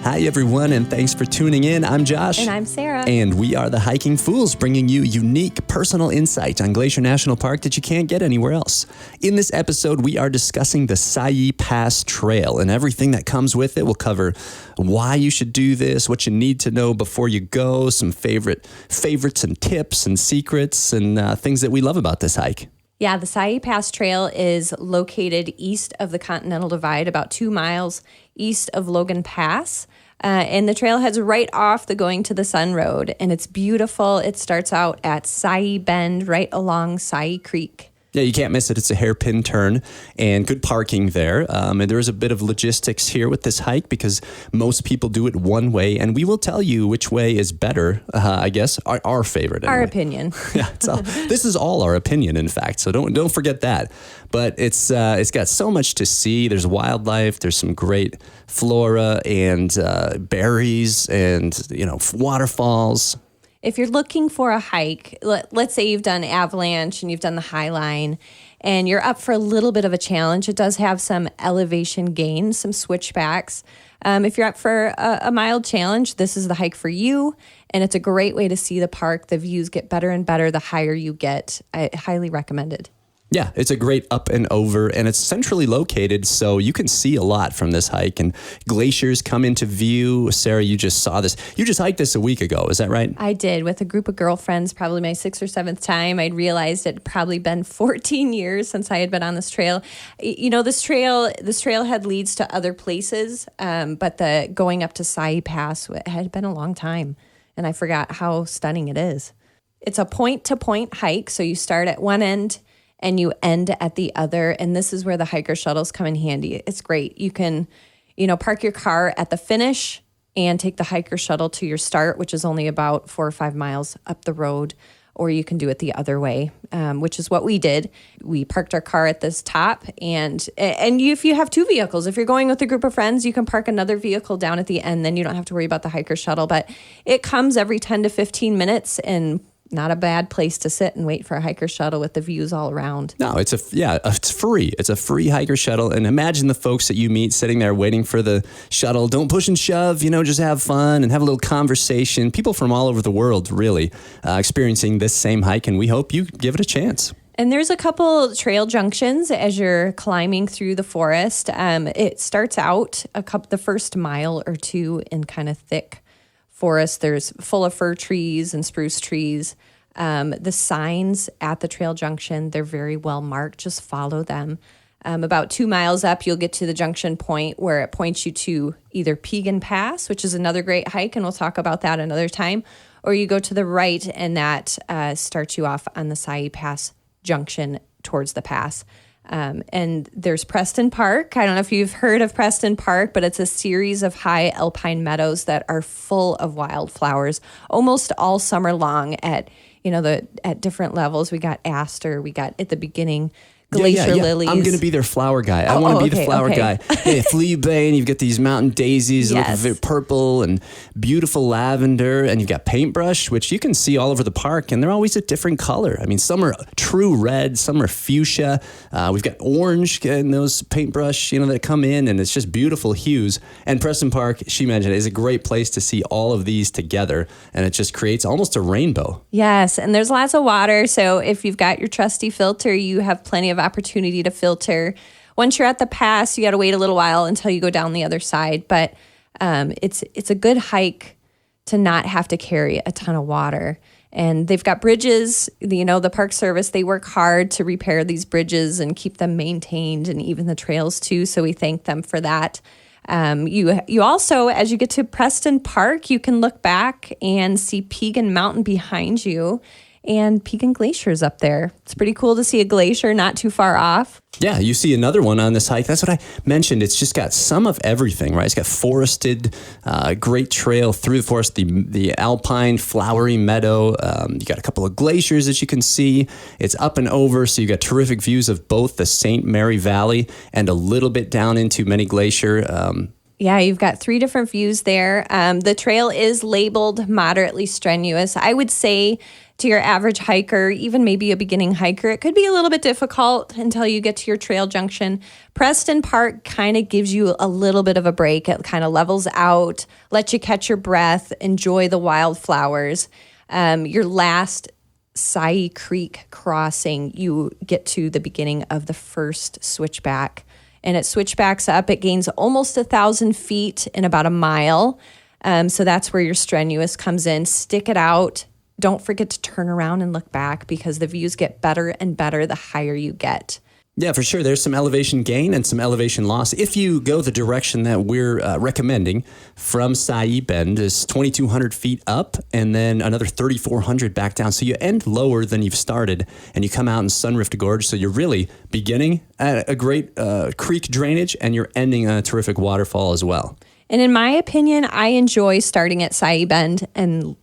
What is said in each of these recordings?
Hi, everyone, and thanks for tuning in. I'm Josh. And I'm Sarah. And we are the Hiking Fools, bringing you unique personal insight on Glacier National Park that you can't get anywhere else. In this episode, we are discussing the Siyeh Pass Trail and everything that comes with it. We'll cover why you should do this, what you need to know before you go, some favorites and tips and secrets and things that we love about this hike. Yeah, the Siyeh Pass Trail is located east of the Continental Divide, about 2 miles east of Logan Pass. And the trail heads right off the Going to the Sun Road, and it's beautiful. It starts out at Siyeh Bend, right along Siyeh Creek. Yeah, you can't miss it. It's a hairpin turn and good parking there. And there is a bit of logistics here with this hike because most people do it one way. And we will tell you which way is better, I guess, our favorite. Anyway. Our opinion. Yeah, this is all our opinion, in fact. So don't forget that. But it's got so much to see. There's wildlife. There's some great flora and berries and, waterfalls. If you're looking for a hike, let's say you've done Avalanche and you've done the High Line, and you're up for a little bit of a challenge. It does have some elevation gains, some switchbacks. If you're up for a mild challenge, this is the hike for you, and it's a great way to see the park. The views get better and better the higher you get. I highly recommend it. Yeah, it's a great up and over, and it's centrally located, so you can see a lot from this hike, and glaciers come into view. Sarah, you just saw this. You just hiked this a week ago, is that right? I did, with a group of girlfriends, probably my 6th or 7th time. I'd realized it had probably been 14 years since I had been on this trail. This trailhead leads to other places, but the going up to Siyeh Pass had been a long time, and I forgot how stunning it is. It's a point-to-point hike, so you start at one end, and you end at the other. And this is where the hiker shuttles come in handy. It's great. You can, park your car at the finish and take the hiker shuttle to your start, which is only about 4 or 5 miles up the road, or you can do it the other way, which is what we did. We parked our car at this top, and if you have 2 vehicles, if you're going with a group of friends, you can park another vehicle down at the end. Then you don't have to worry about the hiker shuttle, but it comes every 10 to 15 minutes, and not a bad place to sit and wait for a hiker shuttle with the views all around. No, it's free. It's a free hiker shuttle. And imagine the folks that you meet sitting there waiting for the shuttle. Don't push and shove, just have fun and have a little conversation. People from all over the world, really, experiencing this same hike. And we hope you give it a chance. And there's a couple trail junctions as you're climbing through the forest. It starts out the first mile or two in kind of thick forest. There's full of fir trees and spruce trees. The signs at the trail junction, they're very well marked. Just follow them. About 2 miles up, you'll get to the junction point where it points you to either Pegan Pass, which is another great hike, and we'll talk about that another time, or you go to the right, and that starts you off on the Siyeh Pass junction towards the pass. And there's Preston Park. I don't know if you've heard of Preston Park, but it's a series of high alpine meadows that are full of wildflowers almost all summer long at different levels. We got aster, we got at the beginning glacier lilies. I'm going to be their flower guy. I want to be the flower guy. Yeah, Flea Bay, and you've got these mountain daisies, yes, purple and beautiful lavender, and you've got paintbrush, which you can see all over the park, and they're always a different color. I mean, some are true red, some are fuchsia. We've got orange in those paintbrush, that come in, and it's just beautiful hues. And Preston Park, she mentioned, is a great place to see all of these together, and it just creates almost a rainbow. Yes, and there's lots of water, so if you've got your trusty filter, you have plenty of opportunity to filter. Once you're at the pass, you got to wait a little while until you go down the other side, but it's a good hike to not have to carry a ton of water. And they've got bridges, the Park Service, they work hard to repair these bridges and keep them maintained, and even the trails too, so we thank them for that. You also, as you get to Preston Park, you can look back and see Pegan Mountain behind you, and Pegan Glacier's up there. It's pretty cool to see a glacier not too far off. Yeah, you see another one on this hike. That's what I mentioned. It's just got some of everything, right? It's got forested, great trail through the forest, the alpine, flowery meadow. You got a couple of glaciers that you can see. It's up and over, so you got terrific views of both the St. Mary Valley and a little bit down into Many Glacier. Yeah, you've got 3 different views there. The trail is labeled moderately strenuous. I would say to your average hiker, even maybe a beginning hiker, it could be a little bit difficult until you get to your trail junction. Preston Park kind of gives you a little bit of a break. It kind of levels out, lets you catch your breath, enjoy the wildflowers. Your last Siyeh Creek crossing, you get to the beginning of the first switchback. And it switchbacks up. It gains almost 1,000 feet in about a mile. So that's where your strenuous comes in. Stick it out. Don't forget to turn around and look back because the views get better and better the higher you get. Yeah, for sure. There's some elevation gain and some elevation loss. If you go the direction that we're recommending from Siyeh Bend is 2,200 feet up and then another 3,400 back down. So you end lower than you've started and you come out in Sunrift Gorge. So you're really beginning at a great creek drainage and you're ending on a terrific waterfall as well. And in my opinion, I enjoy starting at Siyeh Bend and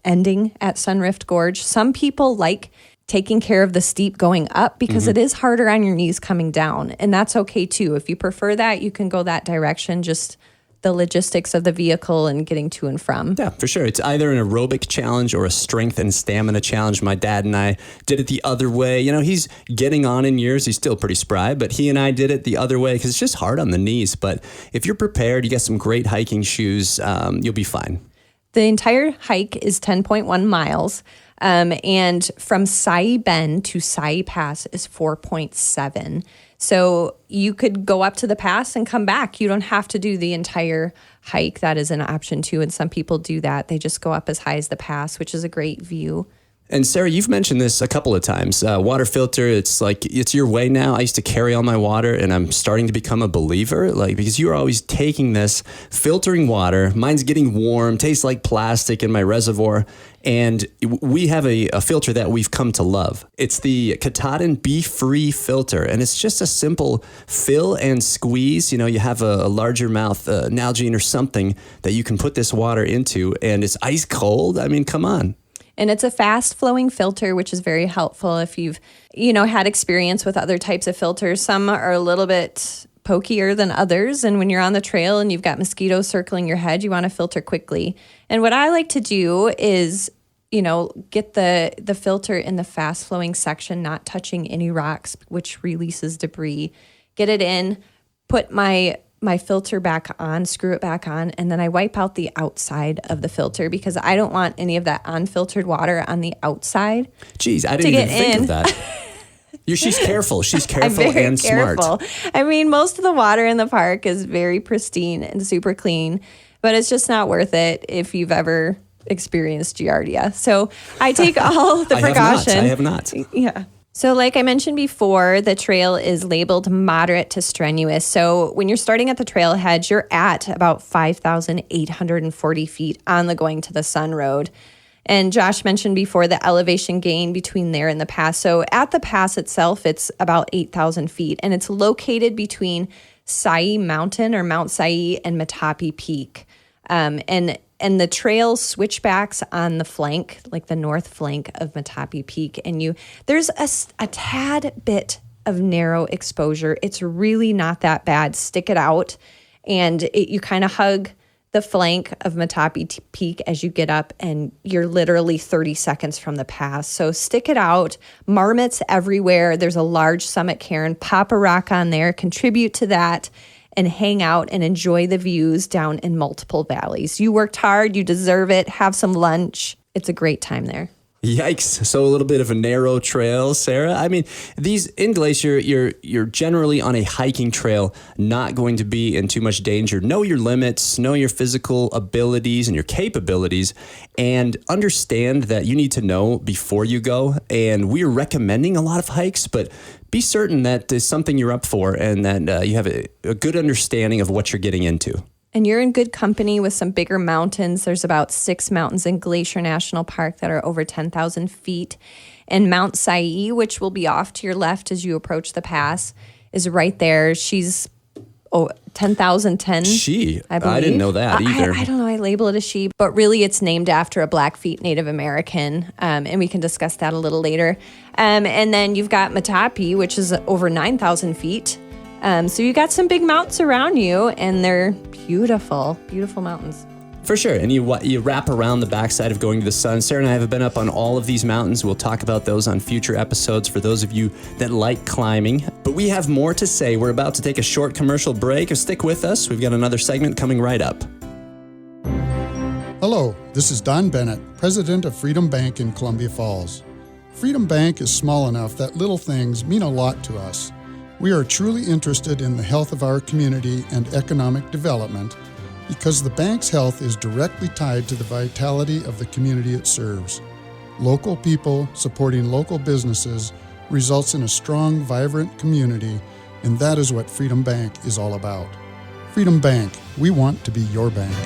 ending at Sunrift Gorge. Some people like taking care of the steep going up because it is harder on your knees coming down. And that's okay too. If you prefer that, you can go that direction, just the logistics of the vehicle and getting to and from. Yeah, for sure. It's either an aerobic challenge or a strength and stamina challenge. My dad and I did it the other way. You know, he's getting on in years. He's still pretty spry, but he and I did it the other way because it's just hard on the knees. But if you're prepared, you get some great hiking shoes, you'll be fine. The entire hike is 10.1 miles. And from Siyeh Bend to Siyeh Pass is 4.7. So you could go up to the pass and come back. You don't have to do the entire hike. That is an option too. And some people do that. They just go up as high as the pass, which is a great view. And Sarah, you've mentioned this a couple of times. Water filter, it's like, it's your way now. I used to carry all my water and I'm starting to become a believer, like, because you're always taking this, filtering water. Mine's getting warm, tastes like plastic in my reservoir. And we have a filter that we've come to love. It's the Katahdin Be-Free filter. And it's just a simple fill and squeeze. You know, you have a larger mouth, Nalgene or something that you can put this water into and it's ice cold. I mean, come on. And it's a fast flowing filter, which is very helpful if you've, had experience with other types of filters. Some are a little bit pokier than others. And when you're on the trail and you've got mosquitoes circling your head, you want to filter quickly. And what I like to do is, get the filter in the fast flowing section, not touching any rocks, which releases debris. Get it in, put my filter back on, screw it back on, and then I wipe out the outside of the filter because I don't want any of that unfiltered water on the outside. Geez, I didn't even think of that. She's careful. She's careful and careful. Smart. I mean, most of the water in the park is very pristine and super clean, but it's just not worth it if you've ever experienced Giardia. So I take all the precaution. I have not. Yeah. So like I mentioned before, the trail is labeled moderate to strenuous. So when you're starting at the trailhead, you're at about 5,840 feet on the Going to the Sun Road. And Josh mentioned before the elevation gain between there and the pass. So at the pass itself, it's about 8,000 feet. And it's located between Siyeh Mountain or Mount Siyeh and Matapi Peak. And the trail switchbacks on the flank, like the north flank of Matapi Peak. And there's a tad bit of narrow exposure. It's really not that bad. Stick it out. And you kind of hug the flank of Matapi Peak as you get up, and you're literally 30 seconds from the pass. So stick it out. Marmots everywhere. There's a large summit cairn. Pop a rock on there. Contribute to that. And hang out and enjoy the views down in multiple valleys. You worked hard, you deserve it, have some lunch. It's a great time there. Yikes. So a little bit of a narrow trail, Sarah. I mean, these in Glacier, you're generally on a hiking trail, not going to be in too much danger. Know your limits, know your physical abilities and your capabilities, and understand that you need to know before you go. And we're recommending a lot of hikes, but be certain that it's something you're up for and that you have a good understanding of what you're getting into. And you're in good company with some bigger mountains. There's about 6 mountains in Glacier National Park that are over 10,000 feet. And Mount Siyeh, which will be off to your left as you approach the pass, is right there. She's 10,010. She? I believe. I didn't know that either. I don't know. I label it a she, but really it's named after a Blackfeet Native American. And we can discuss that a little later. And then you've got Matapi, which is over 9,000 feet. So you got some big mountains around you, and they're beautiful, beautiful mountains. For sure. And you wrap around the backside of going to the sun. Sarah and I have been up on all of these mountains. We'll talk about those on future episodes for those of you that like climbing. But we have more to say. We're about to take a short commercial break. Stick with us. We've got another segment coming right up. Hello, this is Don Bennett, president of Freedom Bank in Columbia Falls. Freedom Bank is small enough that little things mean a lot to us. We are truly interested in the health of our community and economic development because the bank's health is directly tied to the vitality of the community it serves. Local people supporting local businesses results in a strong, vibrant community, and that is what Freedom Bank is all about. Freedom Bank, we want to be your bank.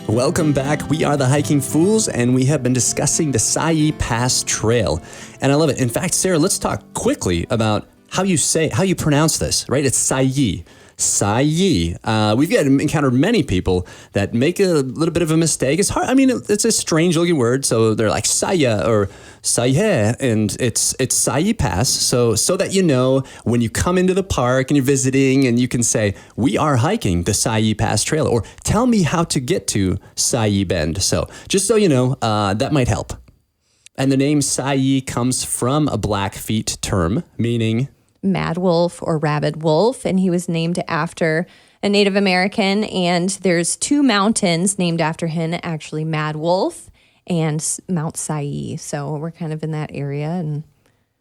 Welcome back. We are the Hiking Fools, and we have been discussing the Siyeh Pass Trail. And I love it. In fact, Sarah, let's talk quickly about how you pronounce this, right? It's Siyeh. Siyeh. We've encountered many people that make a little bit of a mistake. It's hard. I mean, it's a strange looking word. So they're like Siyeh or Siyeh, and it's Siyeh Pass. So that you know when you come into the park and you're visiting, and you can say, we are hiking the Siyeh Pass Trail, or tell me how to get to Siyeh Bend. So just so you know, that might help. And the name Siyeh comes from a Blackfeet term, meaning mad wolf or rabid wolf, and he was named after a Native American, and there's two mountains named after him, actually, Mad Wolf and Mount Siyeh. So we're kind of in that area, and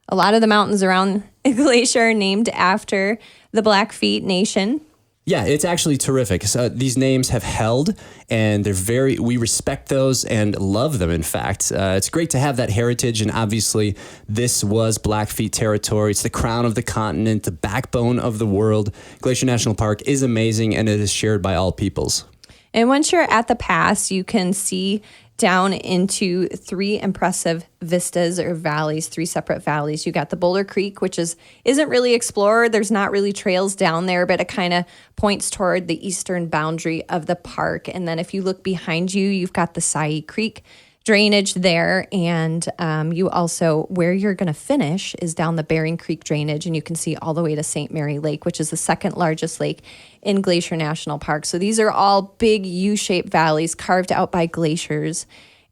a lot of the mountains around Glacier are named after the Blackfeet Nation. Yeah, it's actually terrific. So these names have held, and we respect those and love them, in fact. It's great to have that heritage, and obviously this was Blackfeet territory. It's the crown of the continent, the backbone of the world. Glacier National Park is amazing, and it is shared by all peoples. And once you're at the pass, you can see down into three impressive vistas or valleys, three separate valleys. You got the Boulder Creek, which isn't really explored. There's not really trails down there, but it kind of points toward the eastern boundary of the park. And then if you look behind you, you've got the Siyeh Creek drainage there. And you also, where you're going to finish is down the Bering Creek drainage, and you can see all the way to St. Mary Lake, which is the second largest lake in Glacier National Park. So these are all big U-shaped valleys carved out by glaciers.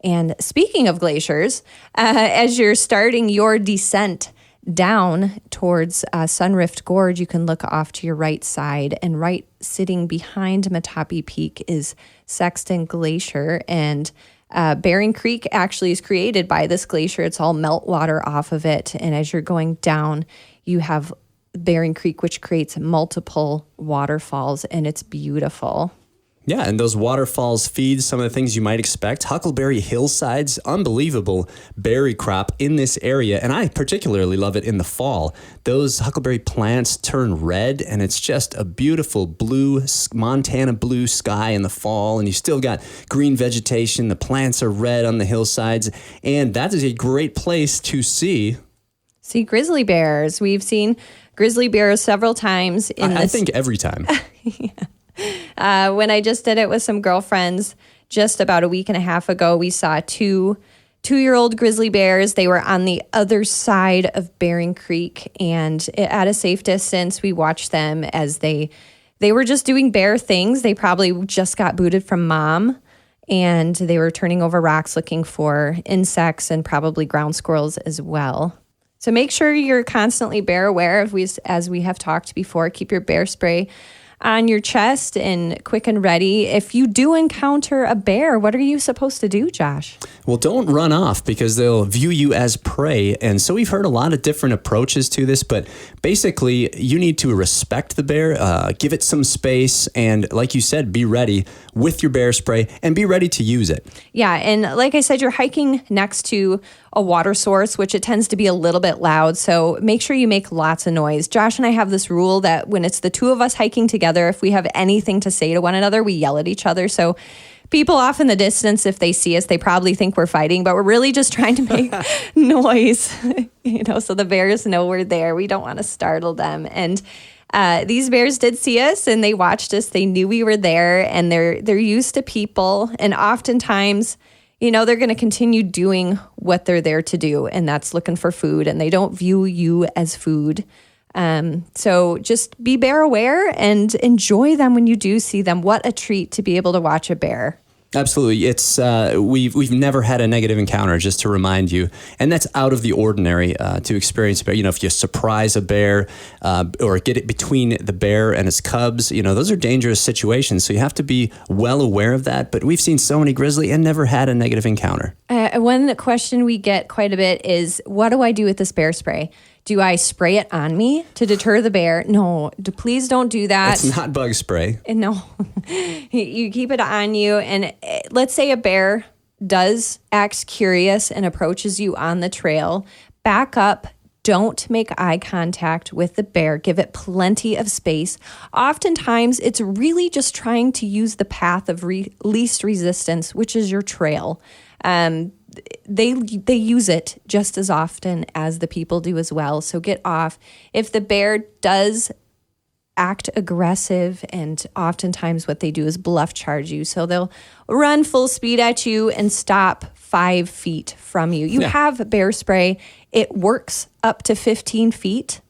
And speaking of glaciers, as you're starting your descent down towards Sunrift Gorge, you can look off to your right side, and right sitting behind Matapi Peak is Sexton Glacier. And Bering Creek actually is created by this glacier. It's all meltwater off of it. And as you're going down, you have Bering Creek, which creates multiple waterfalls, and it's beautiful. Yeah, and those waterfalls feed some of the things you might expect. Huckleberry hillsides, unbelievable berry crop in this area, and I particularly love it in the fall. Those huckleberry plants turn red, and it's just a beautiful blue, Montana blue sky in the fall, and you still got green vegetation. The plants are red on the hillsides, and that is a great place to see grizzly bears. We've seen grizzly bears several times I think every time. Yeah. When I just did it with some girlfriends just about a week and a half ago, we saw two-year-old grizzly bears. They were on the other side of Bering Creek, and at a safe distance, we watched them as they were just doing bear things. They probably just got booted from mom, and they were turning over rocks looking for insects and probably ground squirrels as well. So make sure you're constantly bear aware, as we have talked before. Keep your bear spray on your chest and quick and ready. If you do encounter a bear, what are you supposed to do, Josh? Well, don't run off, because they'll view you as prey. And so we've heard a lot of different approaches to this, but basically you need to respect the bear, give it some space, and like you said, be ready with your bear spray and be ready to use it. Yeah, and like I said, you're hiking next to a water source, which it tends to be a little bit loud. So make sure you make lots of noise. Josh and I have this rule that when it's the two of us hiking together, if we have anything to say to one another, we yell at each other. So people off in the distance, if they see us, they probably think we're fighting, but we're really just trying to make noise, so the bears know we're there. We don't want to startle them. And these bears did see us, and they watched us. They knew we were there, and they're used to people. And oftentimes, they're going to continue doing what they're there to do, and that's looking for food, and they don't view you as food. So just be bear aware and enjoy them when you do see them. What a treat to be able to watch a bear. Absolutely. It's we've never had a negative encounter, just to remind you, and that's out of the ordinary to experience a bear. If you surprise a bear or get it between the bear and its cubs, those are dangerous situations. So you have to be well aware of that. But we've seen so many grizzly and never had a negative encounter. One question we get quite a bit is, what do I do with this bear spray? Do I spray it on me to deter the bear? No, please don't do that. It's not bug spray. No, you keep it on you. And let's say a bear does act curious and approaches you on the trail. Back up. Don't make eye contact with the bear. Give it plenty of space. Oftentimes, it's really just trying to use the path of least resistance, which is your trail. They use it just as often as the people do as well. So get off. If the bear does act aggressive, and oftentimes what they do is bluff charge you. So they'll run full speed at you and stop 5 feet from you. You have bear spray. It works up to 15 feet.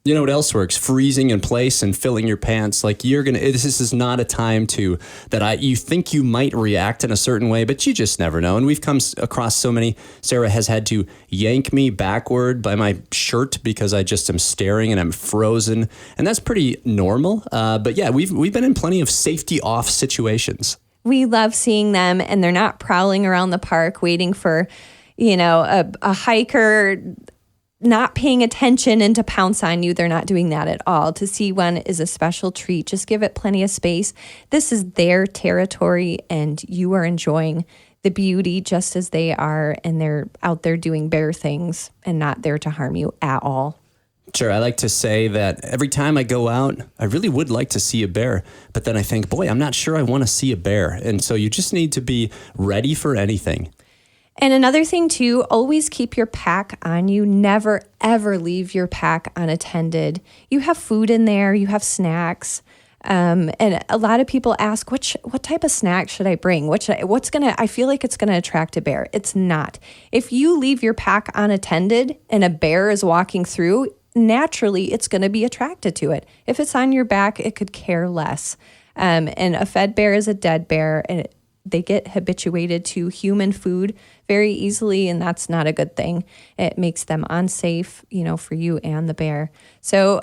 You know what else works? Freezing in place and filling your pants. Like this is not a time you think you might react in a certain way, but you just never know. And we've come across so many. Sarah has had to yank me backward by my shirt because I just am staring and I'm frozen. And that's pretty normal. But yeah, we've been in plenty of safety off situations. We love seeing them, and they're not prowling around the park waiting for, a hiker not paying attention and to pounce on you. They're not doing that at all. To see one is a special treat. Just give it plenty of space. This is their territory, and you are enjoying the beauty just as they are, and they're out there doing bear things and not there to harm you at all. Sure. I like to say that every time I go out, I really would like to see a bear, but then I think, boy, I'm not sure I want to see a bear. And so you just need to be ready for anything. And another thing too, always keep your pack on you. Never, ever leave your pack unattended. You have food in there, you have snacks. And a lot of people ask, what type of snack should I bring? I feel like it's gonna attract a bear. It's not. If you leave your pack unattended and a bear is walking through, naturally it's gonna be attracted to it. If it's on your back, it could care less. And a fed bear is a dead bear, and they get habituated to human food very easily, and that's not a good thing. It makes them unsafe, for you and the bear. So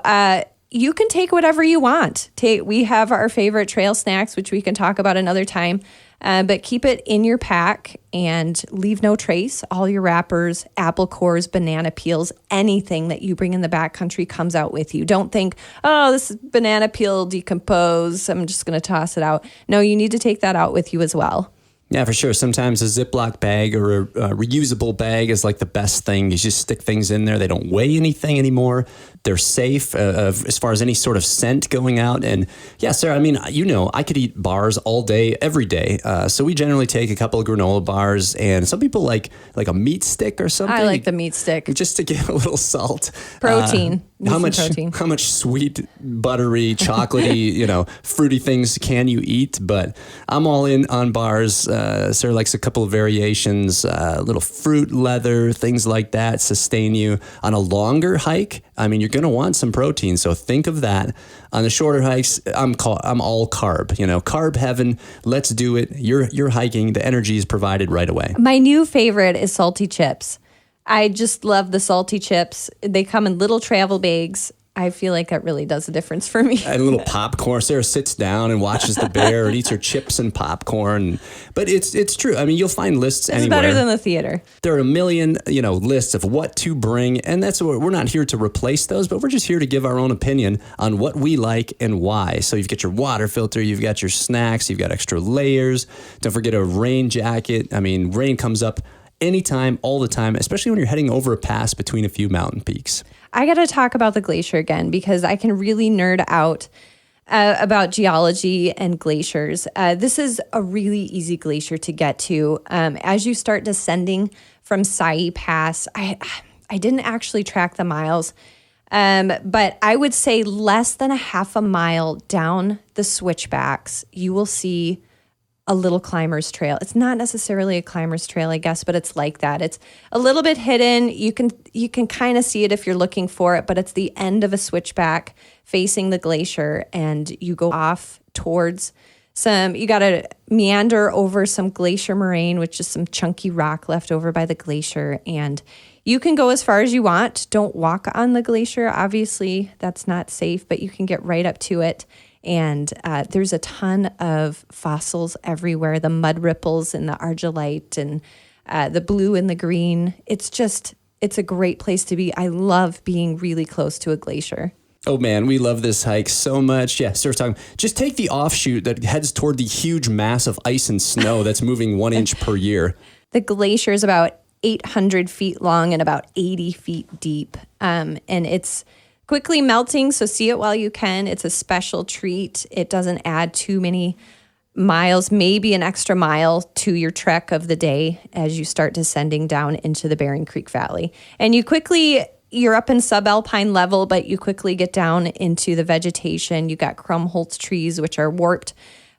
you can take whatever you want. We have our favorite trail snacks, which we can talk about another time, but keep it in your pack and leave no trace. All your wrappers, apple cores, banana peels, anything that you bring in the backcountry comes out with you. Don't think, oh, this is banana peel decomposed, I'm just going to toss it out. No, you need to take that out with you as well. Yeah, for sure. Sometimes a Ziploc bag or a reusable bag is like the best thing. You just stick things in there. They don't weigh anything anymore. They're safe as far as any sort of scent going out. And yeah, Sarah, I mean, I could eat bars all day, every day. So we generally take a couple of granola bars, and some people like a meat stick or something. I like the meat stick. Just to get a little salt. Protein. How much sweet, buttery, chocolatey, fruity things can you eat? But I'm all in on bars. Sarah likes a couple of variations, little fruit leather, things like that sustain you. On a longer hike, I mean, you're going to want some protein, so think of that. On the shorter hikes, I'm all carb. Carb heaven. Let's do it. You're hiking. The energy is provided right away. My new favorite is salty chips. I just love the salty chips. They come in little travel bags. I feel like that really does a difference for me. And a little popcorn. Sarah sits down and watches the bear and eats her chips and popcorn. But it's true. I mean, you'll find lists anywhere. It's better than the theater. There are a million, lists of what to bring. And that's what we're not here to replace those, but we're just here to give our own opinion on what we like and why. So you've got your water filter, you've got your snacks, you've got extra layers. Don't forget a rain jacket. I mean, rain comes up anytime, all the time, especially when you're heading over a pass between a few mountain peaks. I got to talk about the glacier again because I can really nerd out about geology and glaciers. This is a really easy glacier to get to. As you start descending from Siyeh Pass, I didn't actually track the miles, but I would say less than a half a mile down the switchbacks, you will see a little climber's trail. It's not necessarily a climber's trail, I guess, but it's like that. It's a little bit hidden. You can kind of see it if you're looking for it, but it's the end of a switchback facing the glacier, and you go off towards you got to meander over some glacier moraine, which is some chunky rock left over by the glacier, and you can go as far as you want. Don't walk on the glacier. Obviously, that's not safe, but you can get right up to it. And there's a ton of fossils everywhere, the mud ripples and the argillite and the blue and the green. It's a great place to be. I love being really close to a glacier. Oh man, we love this hike so much. Yeah, Sarah's talking. Just take the offshoot that heads toward the huge mass of ice and snow that's moving 1 inch per year. The glacier is about 800 feet long and about 80 feet deep. And it's quickly melting, so see it while you can. It's a special treat. It doesn't add too many miles, maybe an extra mile to your trek of the day as you start descending down into the Bering Creek Valley. And you're up in subalpine level, but you quickly get down into the vegetation. You got Krumholtz trees, which are warped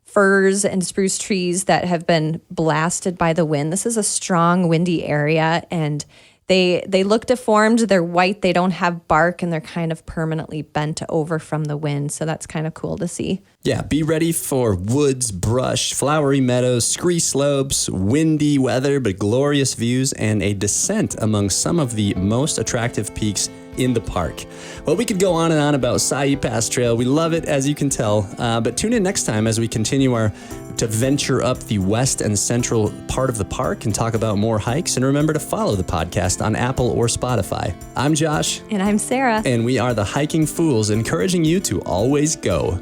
firs and spruce trees that have been blasted by the wind. This is a strong, windy area, and they look deformed. They're white. They don't have bark, and they're kind of permanently bent over from the wind. So that's kind of cool to see. Yeah, be ready for woods, brush, flowery meadows, scree slopes, windy weather, but glorious views, and a descent among some of the most attractive peaks in the park. Well, we could go on and on about Siyeh Pass Trail. We love it, as you can tell. But tune in next time as we continue to venture up the west and central part of the park and talk about more hikes. And remember to follow the podcast on Apple or Spotify. I'm Josh. And I'm Sarah. And we are the Hiking Fools, encouraging you to always go.